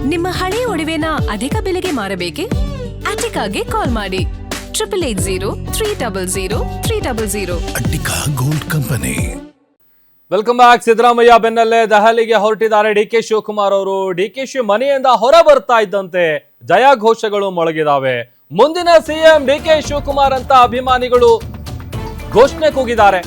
ನಿಮ್ಮ ಹಳೆಯ ಒಡವೆನ ಅಧಿಕ ಬೆಲೆಗೆ ಮಾರಬೇಕೆ? ಅಟಿಕಾಗೆ ಕಾಲ್ ಮಾಡಿ 8880 Attica gold company. Welcome back. Siddaramaiah ಬೆನ್ನಲ್ಲೇ ದೆಹಲಿಗೆ ಹೊರಟಿದ್ದಾರೆ ಡಿಕೆ ಶಿವಕುಮಾರ್ ಅವರು. ಡಿಕೆ ಶಿ ಮನೆಯಿಂದ ಹೊರ ಬರ್ತಾ ಇದ್ದಂತೆ ಜಯಘೋಷಗಳು ಮೊಳಗಿದಾವೆ. ಮುಂದಿನ ಸಿಎಂ ಡಿಕೆ ಶಿವಕುಮಾರ್ ಅಂತ ಅಭಿಮಾನಿಗಳು ಘೋಷಣೆ ಕೂಗಿದ್ದಾರೆ.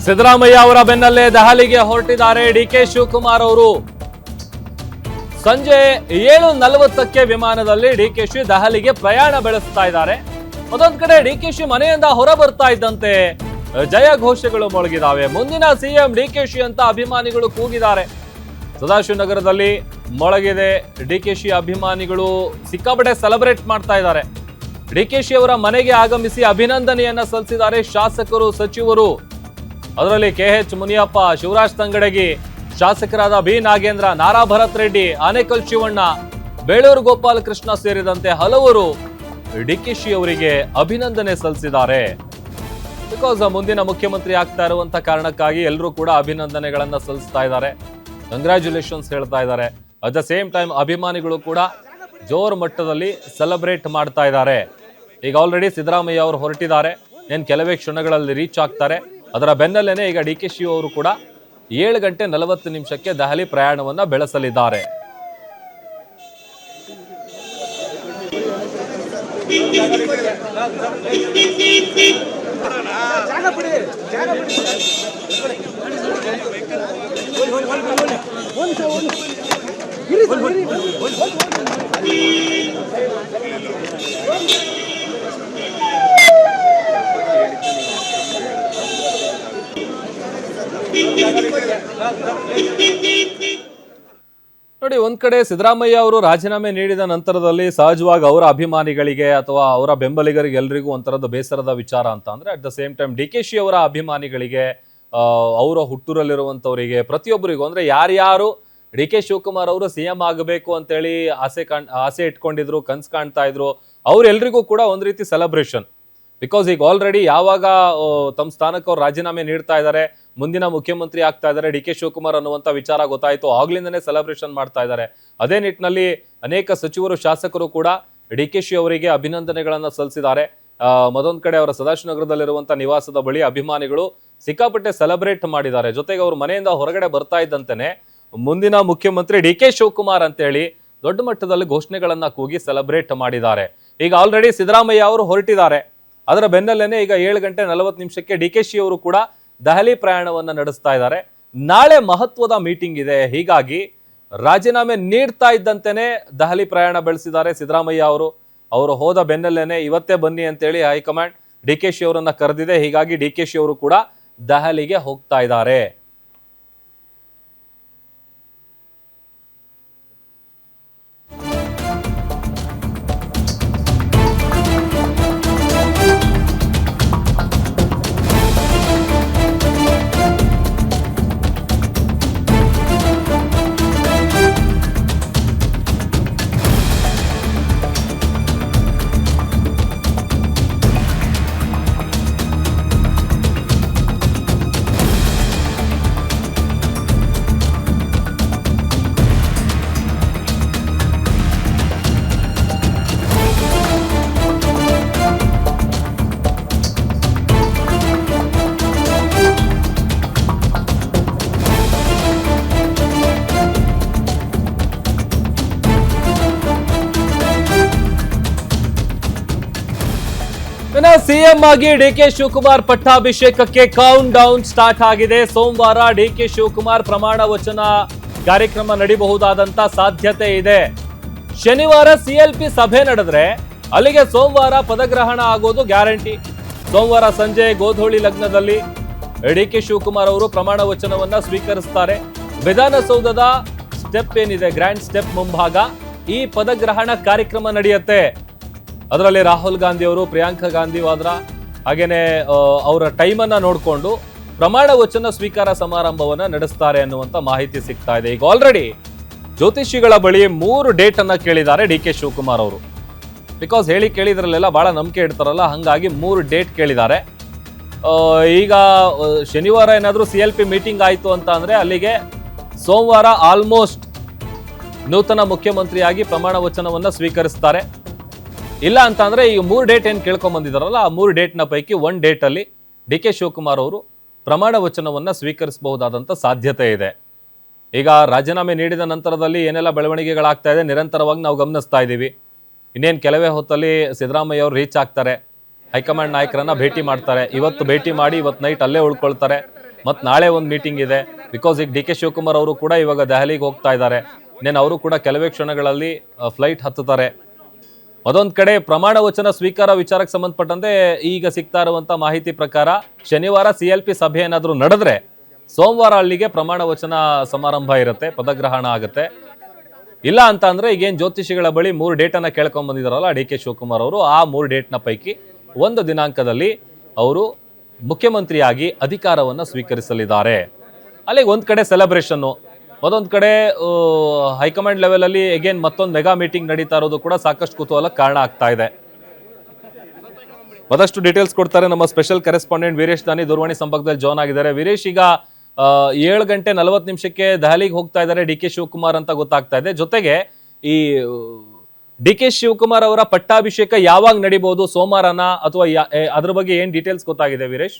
ಸಿದ್ದರಾಮಯ್ಯ ಅವರ ಬೆನ್ನಲ್ಲೇ ದೆಹಲಿಗೆ ಹೊರಟಿದ್ದಾರೆ ಡಿಕೆ ಶಿವಕುಮಾರ್ ಅವರು. ಸಂಜೆ 7:40ಕ್ಕೆ ವಿಮಾನದಲ್ಲಿ ಡಿಕೆ ಶಿ ದೆಹಲಿಗೆ ಪ್ರಯಾಣ ಬೆಳೆಸ್ತಾ ಇದ್ದಾರೆ. ಮತ್ತೊಂದು ಕಡೆ ಡಿಕೆ ಶಿ ಮನೆಯಿಂದ ಹೊರ ಬರ್ತಾ ಇದ್ದಂತೆ ಜಯ ಘೋಷಗಳು ಮೊಳಗಿದಾವೆ. ಮುಂದಿನ ಸಿಎಂ ಡಿಕೆ ಶಿ ಅಂತ ಅಭಿಮಾನಿಗಳು ಕೂಗಿದ್ದಾರೆ. ಸದಾಶಿವನಗರದಲ್ಲಿ ಮೊಳಗಿದೆ. ಡಿಕೆ ಶಿ ಅಭಿಮಾನಿಗಳು ಸಿಕ್ಕಾಪಟ್ಟೆ ಸೆಲೆಬ್ರೇಟ್ ಮಾಡ್ತಾ ಇದ್ದಾರೆ. ಡಿಕೆ ಶಿ ಅವರ ಮನೆಗೆ ಆಗಮಿಸಿ ಅಭಿನಂದನೆಯನ್ನ ಸಲ್ಲಿಸಿದ್ದಾರೆ ಶಾಸಕರು, ಸಚಿವರು. ಅದರಲ್ಲಿ KH ಮುನಿಯಪ್ಪ, ಶಿವರಾಜ್ ತಂಗಡಗಿ, ಶಾಸಕರಾದ ಬಿ ನಾಗೇಂದ್ರ, ನಾರಾ ಭರತ್ ರೆಡ್ಡಿ, ಆನೇಕಲ್ ಶಿವಣ್ಣ, ಬೇಳೂರು ಗೋಪಾಲ ಕೃಷ್ಣ ಸೇರಿದಂತೆ ಹಲವರು ಡಿಕೆ ಶಿ ಅವರಿಗೆ ಅಭಿನಂದನೆ ಸಲ್ಲಿಸಿದ್ದಾರೆ. ಬಿಕಾಸ್ ಮುಂದಿನ ಮುಖ್ಯಮಂತ್ರಿ ಆಗ್ತಾ ಇರುವಂತ ಕಾರಣಕ್ಕಾಗಿ ಎಲ್ಲರೂ ಕೂಡ ಅಭಿನಂದನೆಗಳನ್ನ ಸಲ್ಲಿಸ್ತಾ ಇದ್ದಾರೆ. ಕಂಗ್ರ್ಯಾಚುಲೇಷನ್ಸ್ ಹೇಳ್ತಾ ಇದ್ದಾರೆ. ಅಟ್ ದ ಸೇಮ್ ಟೈಮ್ ಅಭಿಮಾನಿಗಳು ಕೂಡ ಜೋರ್ ಮಟ್ಟದಲ್ಲಿ ಸೆಲೆಬ್ರೇಟ್ ಮಾಡ್ತಾ ಇದ್ದಾರೆ. ಈಗ ಆಲ್ರೆಡಿ ಸಿದ್ದರಾಮಯ್ಯ ಅವರು ಹೊರಟಿದ್ದಾರೆ. ಏನ್ ಕೆಲವೇ ಕ್ಷಣಗಳಲ್ಲಿ ರೀಚ್ ಆಗ್ತಾರೆ. ಅದರ ಬೆನ್ನಲ್ಲೇನೆ ಈಗ ಡಿಕೆ ಶಿ ಅವರು ಕೂಡ 7:40 ದೆಹಲಿ ಪ್ರಯಾಣವನ್ನ ಬೆಳೆಸಲಿದ್ದಾರೆ. ನೋಡಿ, ಒಂದ್ ಕಡೆ ಸಿದ್ದರಾಮಯ್ಯ ಅವರು ರಾಜೀನಾಮೆ ನೀಡಿದ ನಂತರದಲ್ಲಿ ಸಹಜವಾಗಿ ಅವರ ಅಭಿಮಾನಿಗಳಿಗೆ ಅಥವಾ ಅವರ ಬೆಂಬಲಿಗರಿಗೆ ಎಲ್ರಿಗೂ ಒಂಥರದ ಬೇಸರದ ವಿಚಾರ ಅಂತ ಅಂದ್ರೆ, at the same time DK ಶಿ ಅವರ ಅಭಿಮಾನಿಗಳಿಗೆ, ಅವರ ಹುಟ್ಟೂರಲ್ಲಿರುವಂತವರಿಗೆ, ಪ್ರತಿಯೊಬ್ಬರಿಗೂ ಅಂದ್ರೆ ಯಾರ್ಯಾರು ಡಿಕೆ ಶಿವಕುಮಾರ್ ಅವರು ಸಿಎಂ ಆಗಬೇಕು ಅಂತೇಳಿ ಆಸೆ ಇಟ್ಕೊಂಡಿದ್ರು, ಕನ್ಸ್ ಕಾಣ್ತಾ ಇದ್ರು, ಅವ್ರೆಲ್ರಿಗೂ ಕೂಡ ಒಂದ್ ರೀತಿ ಸೆಲೆಬ್ರೇಷನ್. ಬಿಕಾಸ್ ಈಗ ಆಲ್ರೆಡಿ ಯಾವಾಗ ತಮ್ಮ ಸ್ಥಾನಕ್ಕೆ ಅವ್ರು ರಾಜೀನಾಮೆ ನೀಡ್ತಾ ಇದ್ದಾರೆ, ಮುಂದಿನ ಮುಖ್ಯಮಂತ್ರಿ ಆಗ್ತಾ ಇದ್ದಾರೆ ಡಿಕೆ ಶಿವಕುಮಾರ್ ಅನ್ನುವಂಥ ವಿಚಾರ ಗೊತ್ತಾಯ್ತು, ಆಗ್ಲಿಂದನೇ ಸೆಲೆಬ್ರೇಷನ್ ಮಾಡ್ತಾ ಇದ್ದಾರೆ. ಅದೇ ನಿಟ್ಟಿನಲ್ಲಿ ಅನೇಕ ಸಚಿವರು, ಶಾಸಕರು ಕೂಡ ಡಿಕೆ ಶಿ ಅವರಿಗೆ ಅಭಿನಂದನೆಗಳನ್ನ ಸಲ್ಲಿಸಿದ್ದಾರೆ. ಮತ್ತೊಂದ್ ಕಡೆ ಅವರ ಸದಾಶಿವನಗರದಲ್ಲಿರುವಂತ ನಿವಾಸದ ಬಳಿ ಅಭಿಮಾನಿಗಳು ಸಿಕ್ಕಾಪಟ್ಟೆ ಸೆಲೆಬ್ರೇಟ್ ಮಾಡಿದ್ದಾರೆ. ಜೊತೆಗೆ ಅವರು ಮನೆಯಿಂದ ಹೊರಗಡೆ ಬರ್ತಾ ಇದ್ದಂತೆನೆ ಮುಂದಿನ ಮುಖ್ಯಮಂತ್ರಿ ಡಿಕೆ ಶಿವಕುಮಾರ್ ಅಂತೇಳಿ ದೊಡ್ಡ ಮಟ್ಟದಲ್ಲಿ ಘೋಷಣೆಗಳನ್ನ ಕೂಗಿ ಸೆಲೆಬ್ರೇಟ್ ಮಾಡಿದ್ದಾರೆ. ಈಗ ಆಲ್ರೆಡಿ ಸಿದ್ದರಾಮಯ್ಯ ಅವರು ಹೊರಟಿದ್ದಾರೆ. ಅದರ ಬೆನ್ನಲ್ಲೇನೆ ಈಗ 7:40 ಡಿಕೆ ಶಿ ಅವರು ಕೂಡ ದೆಹಲಿ ಪ್ರಯಾಣವನ್ನ ನಡೆಸ್ತಾ ಇದ್ದಾರೆ. ನಾಳೆ ಮಹತ್ವದ ಮೀಟಿಂಗ್ ಇದೆ. ಹೀಗಾಗಿ ರಾಜೀನಾಮೆ ನೀಡ್ತಾ ಇದ್ದಂತೆನೆ ದೆಹಲಿ ಪ್ರಯಾಣ ಬೆಳೆಸಿದ್ದಾರೆ ಸಿದ್ದರಾಮಯ್ಯ ಅವರು. ಅವರು ಹೋದ ಬೆನ್ನಲ್ಲೇನೆ ಇವತ್ತೇ ಬನ್ನಿ ಅಂತೇಳಿ ಹೈಕಮಾಂಡ್ ಡಿಕೆ ಶಿ ಅವರನ್ನ ಕರೆದಿದೆ. ಹೀಗಾಗಿ ಡಿಕೆ ಶಿ ಅವರು ಕೂಡ ದೆಹಲಿಗೆ ಹೋಗ್ತಾ ಇದ್ದಾರೆ. ಇನ್ನು ಸಿಎಂ ಆಗಿ ಡಿಕೆ ಶಿವಕುಮಾರ್ ಪಟ್ಟಾಭಿಷೇಕಕ್ಕೆ ಕೌಂಟ್ ಡೌನ್ ಸ್ಟಾರ್ಟ್ ಆಗಿದೆ. ಸೋಮವಾರ ಡಿಕೆ ಶಿವಕುಮಾರ್ ಪ್ರಮಾಣ ವಚನ ಕಾರ್ಯಕ್ರಮ ನಡೀಬಹುದಾದಂತ ಸಾಧ್ಯತೆ ಇದೆ. ಶನಿವಾರ ಸಿಎಲ್ಪಿ ಸಭೆ ನಡೆದ್ರೆ ಅಲ್ಲಿಗೆ ಸೋಮವಾರ ಪದಗ್ರಹಣ ಆಗೋದು ಗ್ಯಾರಂಟಿ. ಸೋಮವಾರ ಸಂಜೆ ಗೋಧೂಳಿ ಲಗ್ನದಲ್ಲಿ ಡಿಕೆ ಶಿವಕುಮಾರ್ ಅವರು ಪ್ರಮಾಣ ವಚನವನ್ನ ಸ್ವೀಕರಿಸ್ತಾರೆ. ವಿಧಾನಸೌಧದ ಸ್ಟೆಪ್ ಏನಿದೆ, ಗ್ರ್ಯಾಂಡ್ ಸ್ಟೆಪ್ ಮುಂಭಾಗ ಈ ಪದಗ್ರಹಣ ಕಾರ್ಯಕ್ರಮ ನಡೆಯುತ್ತೆ. ಅದರಲ್ಲಿ ರಾಹುಲ್ ಗಾಂಧಿ ಅವರು, ಪ್ರಿಯಾಂಕಾ ಗಾಂಧಿ ವಾದ್ರಾ, ಹಾಗೇನೆ ಅವರ ಟೈಮನ್ನ ನೋಡಿಕೊಂಡು ಪ್ರಮಾಣ ವಚನ ಸ್ವೀಕಾರ ಸಮಾರಂಭವನ್ನ ನಡೆಸ್ತಾರೆ ಅನ್ನುವಂತ ಮಾಹಿತಿ ಸಿಗ್ತಾ ಇದೆ. ಈಗ ಆಲ್ರೆಡಿ ಜ್ಯೋತಿಷಿಗಳ ಬಳಿ 3 ಡೇಟ್ ಅನ್ನ ಕೇಳಿದ್ದಾರೆ ಡಿ ಕೆ ಶಿವಕುಮಾರ್ ಅವರು. ಬಿಕಾಸ್ ಹೇಳಿ ಕೇಳಿದ್ರಲ್ಲೆಲ್ಲ ಬಹಳ ನಂಬಿಕೆ ಇಡ್ತಾರಲ್ಲ, ಹಂಗಾಗಿ 3 ಡೇಟ್ ಕೇಳಿದ್ದಾರೆ. ಈಗ ಶನಿವಾರ ಏನಾದರೂ CLP ಮೀಟಿಂಗ್ ಆಯಿತು ಅಂತ ಅಂದ್ರೆ ಅಲ್ಲಿಗೆ ಸೋಮವಾರ ಆಲ್ಮೋಸ್ಟ್ ನೂತನ ಮುಖ್ಯಮಂತ್ರಿಯಾಗಿ ಪ್ರಮಾಣ ವಚನವನ್ನ ಸ್ವೀಕರಿಸ್ತಾರೆ. ಇಲ್ಲ ಅಂತ ಅಂದ್ರೆ ಈ 3 ಡೇಟ್ ಏನ್ ಕೇಳ್ಕೊಂಡ್ ಬಂದಿದಾರಲ್ಲ, ಆ 3 ಡೇಟ್ನ ಪೈಕಿ 1 ಡೇಟ್ ಅಲ್ಲಿ ಡಿ ಕೆ ಶಿವಕುಮಾರ್ ಅವರು ಪ್ರಮಾಣ ವಚನವನ್ನ ಸ್ವೀಕರಿಸಬಹುದಾದಂತ ಸಾಧ್ಯತೆ ಇದೆ. ಈಗ ರಾಜೀನಾಮೆ ನೀಡಿದ ನಂತರದಲ್ಲಿ ಏನೆಲ್ಲ ಬೆಳವಣಿಗೆಗಳಾಗ್ತಾ ಇದೆ ನಿರಂತರವಾಗಿ ನಾವು ಗಮನಿಸ್ತಾ ಇದ್ದೀವಿ. ಇನ್ನೇನು ಕೆಲವೇ ಹೊತ್ತಲ್ಲಿ ಸಿದ್ದರಾಮಯ್ಯ ಅವರು ರೀಚ್ ಆಗ್ತಾರೆ, ಹೈಕಮಾಂಡ್ ನಾಯಕರನ್ನ ಭೇಟಿ ಮಾಡ್ತಾರೆ. ಇವತ್ತು ಭೇಟಿ ಮಾಡಿ ಇವತ್ತು ನೈಟ್ ಅಲ್ಲೇ ಉಳ್ಕೊಳ್ತಾರೆ. ಮತ್ತು ನಾಳೆ ಒಂದು ಮೀಟಿಂಗ್ ಇದೆ. ಬಿಕಾಸ್ ಈಗ ಡಿ ಕೆ ಶಿವಕುಮಾರ್ ಅವರು ಕೂಡ ಇವಾಗ ದೆಹಲಿಗೆ ಹೋಗ್ತಾ ಇದ್ದಾರೆ. ಇನ್ನೇನು ಅವರು ಕೂಡ ಕೆಲವೇ ಕ್ಷಣಗಳಲ್ಲಿ ಫ್ಲೈಟ್ ಹತ್ತುತ್ತಾರೆ. ಅದೊಂದು ಕಡೆ ಪ್ರಮಾಣ ವಚನ ಸ್ವೀಕಾರ ವಿಚಾರಕ್ಕೆ ಸಂಬಂಧಪಟ್ಟಂತೆ ಈಗ ಸಿಗ್ತಾ ಇರುವಂತ ಮಾಹಿತಿ ಪ್ರಕಾರ ಶನಿವಾರ CLP ಸಭೆ ಏನಾದರೂ ನಡೆದ್ರೆ ಸೋಮವಾರ ಅಲ್ಲಿಗೆ ಪ್ರಮಾಣ ವಚನ ಸಮಾರಂಭ ಇರುತ್ತೆ, ಪದಗ್ರಹಣ ಆಗುತ್ತೆ. ಇಲ್ಲ ಅಂತ ಅಂದ್ರೆ ಈಗೇನು ಜ್ಯೋತಿಷಿಗಳ ಬಳಿ 3 ಡೇಟನ್ನು ಕೇಳ್ಕೊಂಡ್ ಬಂದಿದ್ದಾರಲ್ಲ ಡಿ ಕೆ ಶಿವಕುಮಾರ್ ಅವರು, ಆ 3 ಡೇಟ್ನ ಪೈಕಿ 1 ದಿನಾಂಕದಲ್ಲಿ ಅವರು ಮುಖ್ಯಮಂತ್ರಿಯಾಗಿ ಅಧಿಕಾರವನ್ನು ಸ್ವೀಕರಿಸಲಿದ್ದಾರೆ. ಅಲ್ಲಿಗೆ ಒಂದು ಕಡೆ ಸೆಲೆಬ್ರೇಷನ್ನು, ಮತ್ತೊಂದು ಕಡೆ ಹೈಕಮಾಂಡ್ ಲೆವೆಲಲ್ಲಿ ಅಗೇನ್ ಮತ್ತೊಂದು ಮೆಗಾ ಮೀಟಿಂಗ್ ನಡೀತಾ ಇರೋದು ಕೂಡ ಸಾಕಷ್ಟು ಕುತೂಹಲಕ್ಕೆ ಕಾರಣ ಆಗ್ತಾ ಇದೆ. ಮತ್ತಷ್ಟು ಡೀಟೇಲ್ಸ್ ಕೊಡ್ತಾರೆ ನಮ್ಮ ಸ್ಪೆಷಲ್ ಕರೆಸ್ಪಾಂಡೆಂಟ್ ವೀರೇಶ್ ದಾನಿ ದೂರವಾಣಿ ಸಂಪರ್ಕದಲ್ಲಿ ಜಾಯ್ನ್ ಆಗಿದ್ದಾರೆ. ವೀರೇಶ್, ಈಗ 7:40 ದೆಹಲಿಗೆ ಹೋಗ್ತಾ ಇದ್ದಾರೆ ಡಿ ಕೆ ಶಿವಕುಮಾರ್ ಅಂತ ಗೊತ್ತಾಗ್ತಾ ಇದೆ. ಜೊತೆಗೆ ಈ ಡಿ ಕೆ ಶಿವಕುಮಾರ್ ಅವರ ಪಟ್ಟಾಭಿಷೇಕ ಯಾವಾಗ ನಡೀಬಹುದು, ಸೋಮವಾರನ ಅಥವಾ ಅದ್ರ ಬಗ್ಗೆ ಏನ್ ಡೀಟೇಲ್ಸ್ ಗೊತ್ತಾಗಿದೆ ವೀರೇಶ್?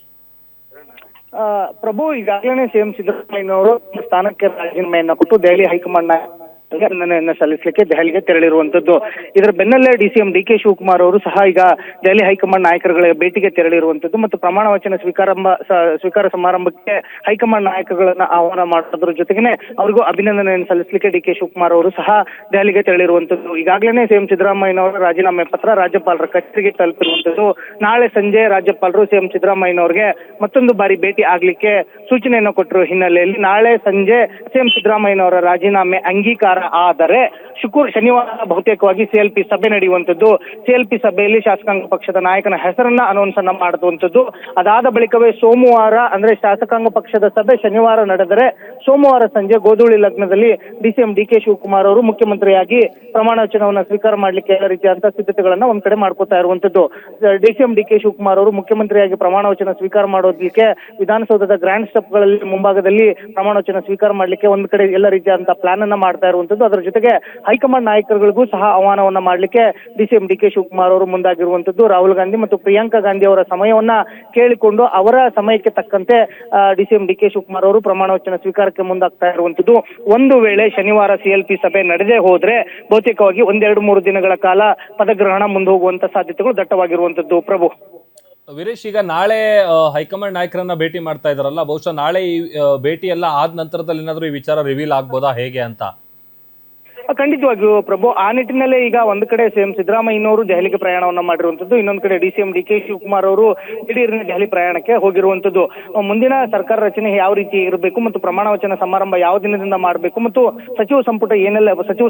ಪ್ರಭು, ಈಗಾಗಲೇ CM ಸಿದ್ದರಾಮಯ್ಯನವರು ಸ್ಥಾನಕ್ಕೆ ರಾಜೀನಾಮೆಯನ್ನ ಕೊಟ್ಟು ದೆಹಲಿ ಹೈಕಮಾಂಡ್ ಸಲ್ಲಿಸಲಿಕ್ಕೆ ದೆಹಲಿಗೆ ತೆರಳಿರುವಂತದ್ದು. ಇದರ ಬೆನ್ನಲ್ಲೇ DCM DK ಶಿವಕುಮಾರ್ ಅವರು ಸಹ ಈಗ ದೆಹಲಿ ಹೈಕಮಾಂಡ್ ನಾಯಕರುಗಳ ಭೇಟಿಗೆ ತೆರಳಿರುವಂತದ್ದು ಮತ್ತು ಪ್ರಮಾಣ ವಚನ ಸ್ವೀಕಾರ ಸಮಾರಂಭಕ್ಕೆ ಹೈಕಮಾಂಡ್ ನಾಯಕರುಗಳನ್ನ ಆಹ್ವಾನ ಮಾಡೋದ್ರ ಜೊತೆಗೇನೆ ಅವರಿಗೂ ಅಭಿನಂದನೆಯನ್ನು ಸಲ್ಲಿಸಲಿಕ್ಕೆ DK ಶಿವಕುಮಾರ್ ಅವರು ಸಹ ದೆಹಲಿಗೆ ತೆರಳಿರುವಂತದ್ದು. ಈಗಾಗಲೇ CM ಸಿದ್ದರಾಮಯ್ಯನವರ ರಾಜೀನಾಮೆ ಪತ್ರ ರಾಜ್ಯಪಾಲರ ಕಚೇರಿಗೆ ತಲುಪಿರುವಂತದ್ದು. ನಾಳೆ ಸಂಜೆ ರಾಜ್ಯಪಾಲರು CM ಸಿದ್ದರಾಮಯ್ಯನವರಿಗೆ ಮತ್ತೊಂದು ಬಾರಿ ಭೇಟಿ ಆಗ್ಲಿಕ್ಕೆ ಸೂಚನೆಯನ್ನು ಕೊಟ್ಟಿರುವ ಹಿನ್ನೆಲೆಯಲ್ಲಿ ನಾಳೆ ಸಂಜೆ CM ಸಿದ್ದರಾಮಯ್ಯನವರ ರಾಜೀನಾಮೆ ಅಂಗೀಕಾರ ಆದರೆ ಶನಿವಾರ ಬಹುತೇಕವಾಗಿ CLP ಸಭೆ ನಡೆಯುವಂತದ್ದು. CLP ಸಭೆಯಲ್ಲಿ ಶಾಸಕಾಂಗ ಪಕ್ಷದ ನಾಯಕನ ಹೆಸರನ್ನ ಅನೌನ್ಸ್ ಅನ್ನ ಮಾಡುವಂತದ್ದು. ಅದಾದ ಬಳಿಕವೇ ಸೋಮವಾರ ಅಂದ್ರೆ ಶಾಸಕಾಂಗ ಪಕ್ಷದ ಸಭೆ ಶನಿವಾರ ನಡೆದರೆ ಸೋಮವಾರ ಸಂಜೆ ಗೋಧೂಳಿ ಲಗ್ನದಲ್ಲಿ DCM DK ಶಿವಕುಮಾರ್ ಅವರು ಮುಖ್ಯಮಂತ್ರಿಯಾಗಿ ಪ್ರಮಾಣ ವಚನವನ್ನ ಸ್ವೀಕಾರ ಮಾಡ್ಲಿಕ್ಕೆ ಎಲ್ಲ ರೀತಿಯಾದಂತಹ ಸಿದ್ಧತೆಗಳನ್ನ ಒಂದ್ ಕಡೆ ಮಾಡ್ಕೋತಾ ಇರುವಂತದ್ದು. DCM DK ಶಿವಕುಮಾರ್ ಅವರು ಮುಖ್ಯಮಂತ್ರಿಯಾಗಿ ಪ್ರಮಾಣ ವಚನ ಸ್ವೀಕಾರ ಮಾಡೋದಕ್ಕೆ ವಿಧಾನಸೌಧದ ಗ್ರ್ಯಾಂಡ್ ಸ್ಟೆಪ್ಗಳಲ್ಲಿ ಮುಂಭಾಗದಲ್ಲಿ ಪ್ರಮಾಣ ವಚನ ಸ್ವೀಕಾರ ಮಾಡ್ಲಿಕ್ಕೆ ಒಂದ್ ಕಡೆ ಎಲ್ಲ ರೀತಿಯಾದಂತಹ ಪ್ಲಾನ್ ಅನ್ನ ಮಾಡ್ತಾ ಇರುವಂತದ್ದು. ಅದರ ಜೊತೆಗೆ ಹೈಕಮಾಂಡ್ ನಾಯಕರುಗಳಿಗೂ ಸಹ ಆಹ್ವಾನವನ್ನ ಮಾಡ್ಲಿಕ್ಕೆ DCM DK ಶಿವಕುಮಾರ್ ಅವರು ಮುಂದಾಗಿರುವಂತದ್ದು. ರಾಹುಲ್ ಗಾಂಧಿ ಮತ್ತು ಪ್ರಿಯಾಂಕಾ ಗಾಂಧಿ ಅವರ ಸಮಯವನ್ನ ಕೇಳಿಕೊಂಡು ಅವರ ಸಮಯಕ್ಕೆ ತಕ್ಕಂತೆ DCM DK ಶಿವಕುಮಾರ್ ಅವರು ಪ್ರಮಾಣ ವಚನ ಸ್ವೀಕಾರಕ್ಕೆ ಮುಂದಾಗ್ತಾ ಇರುವಂತದ್ದು. ಒಂದು ವೇಳೆ ಶನಿವಾರ CLP ಸಭೆ ನಡೆದೇ ಹೋದ್ರೆ ಬಹುತೇಕವಾಗಿ 1-2-3 ದಿನಗಳ ಕಾಲ ಪದಗ್ರಹಣ ಮುಂದೆ ಹೋಗುವಂತ ಸಾಧ್ಯತೆಗಳು ದಟ್ಟವಾಗಿರುವಂತದ್ದು. ಪ್ರಭು, ವೀರೇಶ್, ಈಗ ನಾಳೆ ಹೈಕಮಾಂಡ್ ನಾಯಕರನ್ನ ಭೇಟಿ ಮಾಡ್ತಾ ಇದಾರಲ್ಲ, ಬಹುಶಃ ನಾಳೆ ಈ ಭೇಟಿ ಎಲ್ಲ ಆದ ನಂತರದಲ್ಲಿ ಏನಾದ್ರು ಈ ವಿಚಾರ ರಿವೀಲ್ ಆಗ್ಬೋದಾ ಹೇಗೆ ಅಂತ? ಖಂಡಿತವಾಗಿಯೂ ಪ್ರಭು, ಆ ನಿಟ್ಟಿನಲ್ಲೇ ಈಗ ಒಂದು ಕಡೆ CM ಸಿದ್ದರಾಮಯ್ಯನವರು ದೆಹಲಿಗೆ ಪ್ರಯಾಣವನ್ನ ಮಾಡಿರುವಂತದ್ದು, ಇನ್ನೊಂದು ಕಡೆ DCM DK ಶಿವಕುಮಾರ್ ಅವರು ದಿಢೀರ್ನ ದೆಹಲಿ ಪ್ರಯಾಣಕ್ಕೆ ಹೋಗಿರುವಂತದ್ದು. ಮುಂದಿನ ಸರ್ಕಾರ ರಚನೆ ಯಾವ ರೀತಿ ಇರಬೇಕು ಮತ್ತು ಪ್ರಮಾಣ ವಚನ ಸಮಾರಂಭ ಯಾವ ದಿನದಿಂದ ಮಾಡಬೇಕು ಮತ್ತು ಸಚಿವ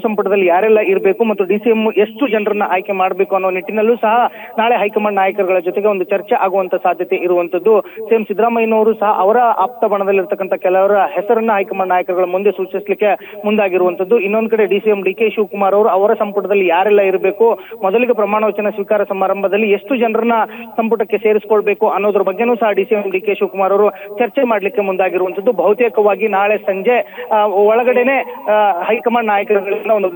ಸಂಪುಟದಲ್ಲಿ ಯಾರೆಲ್ಲ ಇರಬೇಕು ಮತ್ತು DCM ಎಷ್ಟು ಜನರನ್ನ ಆಯ್ಕೆ ಮಾಡಬೇಕು ಅನ್ನೋ ನಿಟ್ಟಿನಲ್ಲೂ ಸಹ ನಾಳೆ ಹೈಕಮಾಂಡ್ ನಾಯಕರುಗಳ ಜೊತೆಗೆ ಒಂದು ಚರ್ಚೆ ಆಗುವಂತ ಸಾಧ್ಯತೆ ಇರುವಂತದ್ದು. CM ಸಿದ್ದರಾಮಯ್ಯನವರು ಸಹ ಅವರ ಆಪ್ತ ಬಣದಲ್ಲಿರ್ತಕ್ಕಂಥ ಕೆಲವರ ಹೆಸರನ್ನ ಹೈಕಮಾಂಡ್ ನಾಯಕರುಗಳ ಮುಂದೆ ಸೂಚಿಸಲಿಕ್ಕೆ ಮುಂದಾಗಿರುವಂತದ್ದು. ಇನ್ನೊಂದು ಕಡೆ DCM DK ಶಿವಕುಮಾರ್ ಅವರು ಅವರ ಸಂಪುಟದಲ್ಲಿ ಯಾರೆಲ್ಲ ಇರಬೇಕು, ಮೊದಲಿಗೆ ಪ್ರಮಾಣ ವಚನ ಸ್ವೀಕಾರ ಸಮಾರಂಭದಲ್ಲಿ ಎಷ್ಟು ಜನರನ್ನ ಸಂಪುಟಕ್ಕೆ ಸೇರಿಸಿಕೊಳ್ಬೇಕು ಅನ್ನೋದ್ರ ಬಗ್ಗೆನೂ ಸಹ DCM DK ಶಿವಕುಮಾರ್ ಅವರು ಚರ್ಚೆ ಮಾಡ್ಲಿಕ್ಕೆ ಮುಂದಾಗಿರುವಂತದ್ದು. ಬಹುತೇಕವಾಗಿ ನಾಳೆ ಸಂಜೆ ಒಳಗಡೆನೆ ಹೈಕಮಾಂಡ್ ನಾಯಕರುಗಳನ್ನ ಒಂದು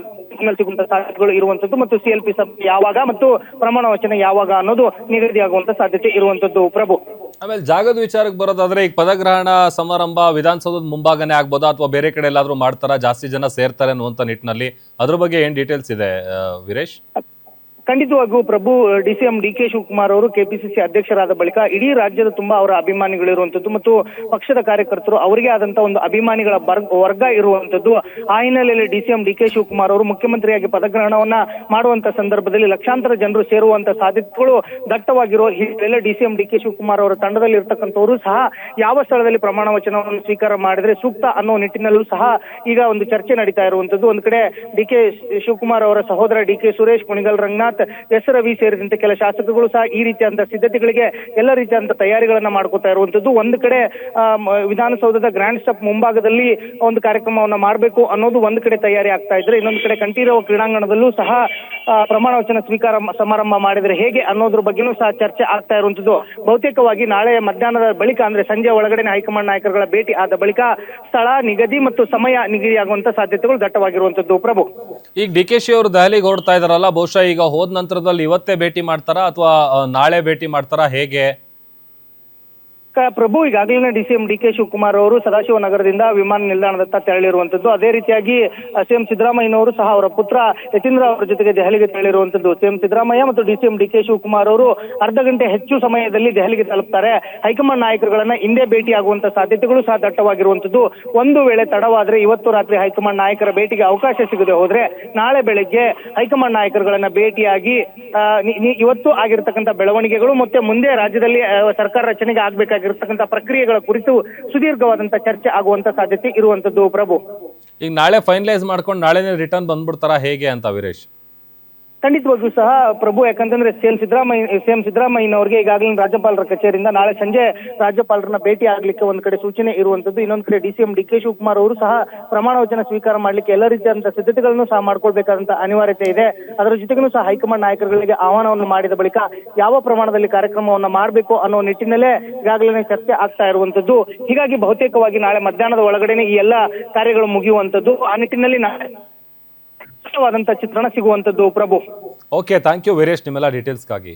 ಸಿಗುವಂತ ಸಾಧ್ಯತೆಗಳು ಇರುವಂತದ್ದು ಮತ್ತು CLP ಸಭೆ ಯಾವಾಗ ಮತ್ತು ಪ್ರಮಾಣ ವಚನ ಯಾವಾಗ ಅನ್ನೋದು ನಿಗದಿಯಾಗುವಂತ ಸಾಧ್ಯತೆ ಇರುವಂತದ್ದು. ಪ್ರಭು, ಆಮೇಲೆ ಜಾಗದ ವಿಚಾರಕ್ಕೆ ಬರೋದಾದ್ರೆ ಈಗ ಪದಗ್ರಹಣ ಸಮಾರಂಭ ವಿಧಾನಸೌಧದ ಮುಂಭಾಗನೇ ಆಗ್ಬೋದಾ ಅಥವಾ ಬೇರೆ ಕಡೆ ಎಲ್ಲಾದ್ರೂ ಮಾಡ್ತಾರಾ, ಜಾಸ್ತಿ ಜನ ಸೇರ್ತಾರೆ ಅನ್ನುವಂತ ನಿಟ್ಟಿನಲ್ಲಿ ಅದ್ರ ಬಗ್ಗೆ ಏನ್ ಡೀಟೇಲ್ಸ್ ಇದೆ ವೀರೇಶ್? ಖಂಡಿತವಾಗಿಯೂ ಪ್ರಭು DCM DK ಶಿವಕುಮಾರ್ ಅವರು ಕೆಪಿಸಿಸಿ ಅಧ್ಯಕ್ಷರಾದ ಬಳಿಕ ಇಡೀ ರಾಜ್ಯದ ತುಂಬಾ ಅವರ ಅಭಿಮಾನಿಗಳಿರುವಂತದ್ದು ಮತ್ತು ಪಕ್ಷದ ಕಾರ್ಯಕರ್ತರು ಅವರಿಗೆ ಆದಂತಹ ಒಂದು ಅಭಿಮಾನಿಗಳ ವರ್ಗ ಇರುವಂತದ್ದು. ಆ ಹಿನ್ನೆಲೆಯಲ್ಲಿ DCM DK ಶಿವಕುಮಾರ್ ಅವರು ಮುಖ್ಯಮಂತ್ರಿಯಾಗಿ ಪದಗ್ರಹಣವನ್ನ ಮಾಡುವಂತ ಸಂದರ್ಭದಲ್ಲಿ ಲಕ್ಷಾಂತರ ಜನರು ಸೇರುವಂತ ಸಾಧ್ಯತೆಗಳು ದಟ್ಟವಾಗಿರುವ ಹಿನ್ನೆಲೆ DCM DK ಶಿವಕುಮಾರ್ ಅವರ ತಂಡದಲ್ಲಿ ಇರ್ತಕ್ಕಂಥವರು ಸಹ ಯಾವ ಸ್ಥಳದಲ್ಲಿ ಪ್ರಮಾಣ ವಚನವನ್ನು ಸ್ವೀಕಾರ ಮಾಡಿದ್ರೆ ಸೂಕ್ತ ಅನ್ನೋ ನಿಟ್ಟಿನಲ್ಲೂ ಸಹ ಈಗ ಒಂದು ಚರ್ಚೆ ನಡೀತಾ ಇರುವಂತದ್ದು. ಒಂದು ಕಡೆ DK ಶಿವಕುಮಾರ್ ಅವರ ಸಹೋದರ DK ಸುರೇಶ್, ಕುಣಿಗಲ್ ರಂಗನಾಥ್, ಎಸ್ ರವಿ ಸೇರಿದಂತೆ ಕೆಲ ಶಾಸಕರು ಸಹ ಈ ರೀತಿಯಾದಂತಹ ಸಿದ್ಧತೆಗಳಿಗೆ ಎಲ್ಲ ರೀತಿಯಾದಂತಹ ತಯಾರಿಗಳನ್ನ ಮಾಡ್ಕೋತಾ ಇರುವಂತದ್ದು. ಒಂದು ಕಡೆ ವಿಧಾನಸೌಧದ ಗ್ರ್ಯಾಂಡ್ ಸ್ಟೆಪ್ ಮುಂಭಾಗದಲ್ಲಿ ಒಂದು ಕಾರ್ಯಕ್ರಮವನ್ನ ಮಾಡಬೇಕು ಅನ್ನೋದು ಒಂದು ಕಡೆ ತಯಾರಿ ಆಗ್ತಾ ಇದ್ರೆ, ಇನ್ನೊಂದು ಕಡೆ ಕಂಠೀರವ ಕ್ರೀಡಾಂಗಣದಲ್ಲೂ ಸಹ ಪ್ರಮಾಣ ವಚನ ಸ್ವೀಕಾರ ಸಮಾರಂಭ ಮಾಡಿದ್ರೆ ಹೇಗೆ ಅನ್ನೋದ್ರ ಬಗ್ಗೆನೂ ಸಹ ಚರ್ಚೆ ಆಗ್ತಾ ಇರುವಂತದ್ದು. ಬಹುತೇಕವಾಗಿ ನಾಳೆ ಮಧ್ಯಾಹ್ನದ ಬಳಿಕ ಅಂದ್ರೆ ಸಂಜೆ ಒಳಗಡೆ ಹೈಕಮಾಂಡ್ ನಾಯಕರುಗಳ ಭೇಟಿ ಆದ ಬಳಿಕ ಸ್ಥಳ ನಿಗದಿ ಮತ್ತು ಸಮಯ ನಿಗದಿಯಾಗುವಂತ ಸಾಧ್ಯತೆಗಳು ದಟ್ಟವಾಗಿರುವಂತದ್ದು. ಪ್ರಭು, ಈಗ DKಶಿ ಅವರು ದೆಹಲಿಗೆ ಹೊರಡ್ತಾ ಇದಾರಲ್ಲ, ಬಹುಶಃ ಈಗ ಹೋದ ನಂತರದಲ್ಲಿ ಇವತ್ತೇ ಭೇಟಿ ಮಾಡ್ತಾರಾ ಅಥವಾ ನಾಳೆ ಭೇಟಿ ಮಾಡ್ತಾರಾ, ಹೇಗೆ? ಪ್ರಭು, ಈಗಾಗಲೇ DCM DK ಶಿವಕುಮಾರ್ ಅವರು ಸದಾಶಿವ ನಗರದಿಂದ ವಿಮಾನ ನಿಲ್ದಾಣದತ್ತ ತೆರಳಿರುವಂತದ್ದು. ಅದೇ ರೀತಿಯಾಗಿ CM ಸಿದ್ದರಾಮಯ್ಯನವರು ಸಹ ಅವರ ಪುತ್ರ ಯತೀಂದ್ರ ಅವರ ಜೊತೆಗೆ ದೆಹಲಿಗೆ ತೆರಳಿರುವಂತದ್ದು. CM ಸಿದ್ದರಾಮಯ್ಯ ಮತ್ತು DCM DK ಶಿವಕುಮಾರ್ ಅವರು ಅರ್ಧ ಗಂಟೆ ಹೆಚ್ಚು ಸಮಯದಲ್ಲಿ ದೆಹಲಿಗೆ ತಲುಪ್ತಾರೆ. ಹೈಕಮಾಂಡ್ ನಾಯಕರುಗಳನ್ನ ಹಿಂದೆ ಭೇಟಿಯಾಗುವಂತ ಸಾಧ್ಯತೆಗಳು ಸಹ ದಟ್ಟವಾಗಿರುವಂತದ್ದು. ಒಂದು ವೇಳೆ ತಡವಾದ್ರೆ ಇವತ್ತು ರಾತ್ರಿ ಹೈಕಮಾಂಡ್ ನಾಯಕರ ಭೇಟಿಗೆ ಅವಕಾಶ ಸಿಗದೆ ಹೋದ್ರೆ ನಾಳೆ ಬೆಳಗ್ಗೆ ಹೈಕಮಾಂಡ್ ನಾಯಕರುಗಳನ್ನ ಭೇಟಿಯಾಗಿ ಇವತ್ತು ಆಗಿರ್ತಕ್ಕಂಥ ಬೆಳವಣಿಗೆಗಳು ಮತ್ತೆ ಮುಂದೆ ರಾಜ್ಯದಲ್ಲಿ ಸರ್ಕಾರ ರಚನೆಗೆ ಆಗ್ಬೇಕಾಗಿ ಇರತಕ್ಕಂತ ಪ್ರಕ್ರಿಯೆಗಳ ಕುರಿತು ಸುದೀರ್ಘವಾದಂತಹ ಚರ್ಚೆ ಆಗುವಂತ ಸಾಧ್ಯತೆ ಇರುವಂತದ್ದು. ಪ್ರಭು, ಈಗ ನಾಳೆ ಫೈನಲೈಸ್ ಮಾಡ್ಕೊಂಡು ನಾಳೆನೇ ರಿಟರ್ನ್ ಬಂದ್ಬಿಡ್ತಾರಾ ಹೇಗೆ ಅಂತ ವೀರೇಶ್? ಖಂಡಿತವಾಗಿಯೂ ಸಹ ಪ್ರಭು, ಯಾಕಂತಂದ್ರೆ CM ಸಿದ್ದರಾಮಯ್ಯನವರಿಗೆ ಈಗಾಗಲೇ ರಾಜ್ಯಪಾಲರ ಕಚೇರಿಯಿಂದ ನಾಳೆ ಸಂಜೆ ರಾಜ್ಯಪಾಲರನ್ನ ಭೇಟಿ ಆಗ್ಲಿಕ್ಕೆ ಒಂದ್ ಕಡೆ ಸೂಚನೆ ಇರುವಂತದ್ದು. ಇನ್ನೊಂದ್ ಕಡೆ DCM DK ಶಿವಕುಮಾರ್ ಅವರು ಸಹ ಪ್ರಮಾಣ ವಚನ ಸ್ವೀಕಾರ ಮಾಡ್ಲಿಕ್ಕೆ ಎಲ್ಲ ರೀತಿಯಾದಂತಹ ಸಿದ್ಧತೆಗಳನ್ನು ಸಹ ಮಾಡ್ಕೊಳ್ಬೇಕಾದಂತ ಅನಿವಾರ್ಯತೆ ಇದೆ. ಅದರ ಜೊತೆಗೂ ಸಹ ಹೈಕಮಾಂಡ್ ನಾಯಕರುಗಳಿಗೆ ಆಹ್ವಾನವನ್ನು ಮಾಡಿದ ಬಳಿಕ ಯಾವ ಪ್ರಮಾಣದಲ್ಲಿ ಕಾರ್ಯಕ್ರಮವನ್ನ ಮಾಡಬೇಕು ಅನ್ನೋ ನಿಟ್ಟಿನಲ್ಲೇ ಈಗಾಗಲೇ ಚರ್ಚೆ ಆಗ್ತಾ ಇರುವಂತದ್ದು. ಹೀಗಾಗಿ ಬಹುತೇಕವಾಗಿ ನಾಳೆ ಮಧ್ಯಾಹ್ನದ ಒಳಗಡೆನೆ ಈ ಎಲ್ಲ ಕಾರ್ಯಗಳು ಮುಗಿಯುವಂತದ್ದು. ಆ ನಿಟ್ಟಿನಲ್ಲಿ ಚಿತ್ರಣ ಸಿಗುವಂತದ್ದು. ಪ್ರಭು, ಓಕೆ, ಥ್ಯಾಂಕ್ ಯು ವೀರೇಶ್ ನಿಮ್ಮೆಲ್ಲ ಡೀಟೇಲ್ಸ್ಗಾಗಿ.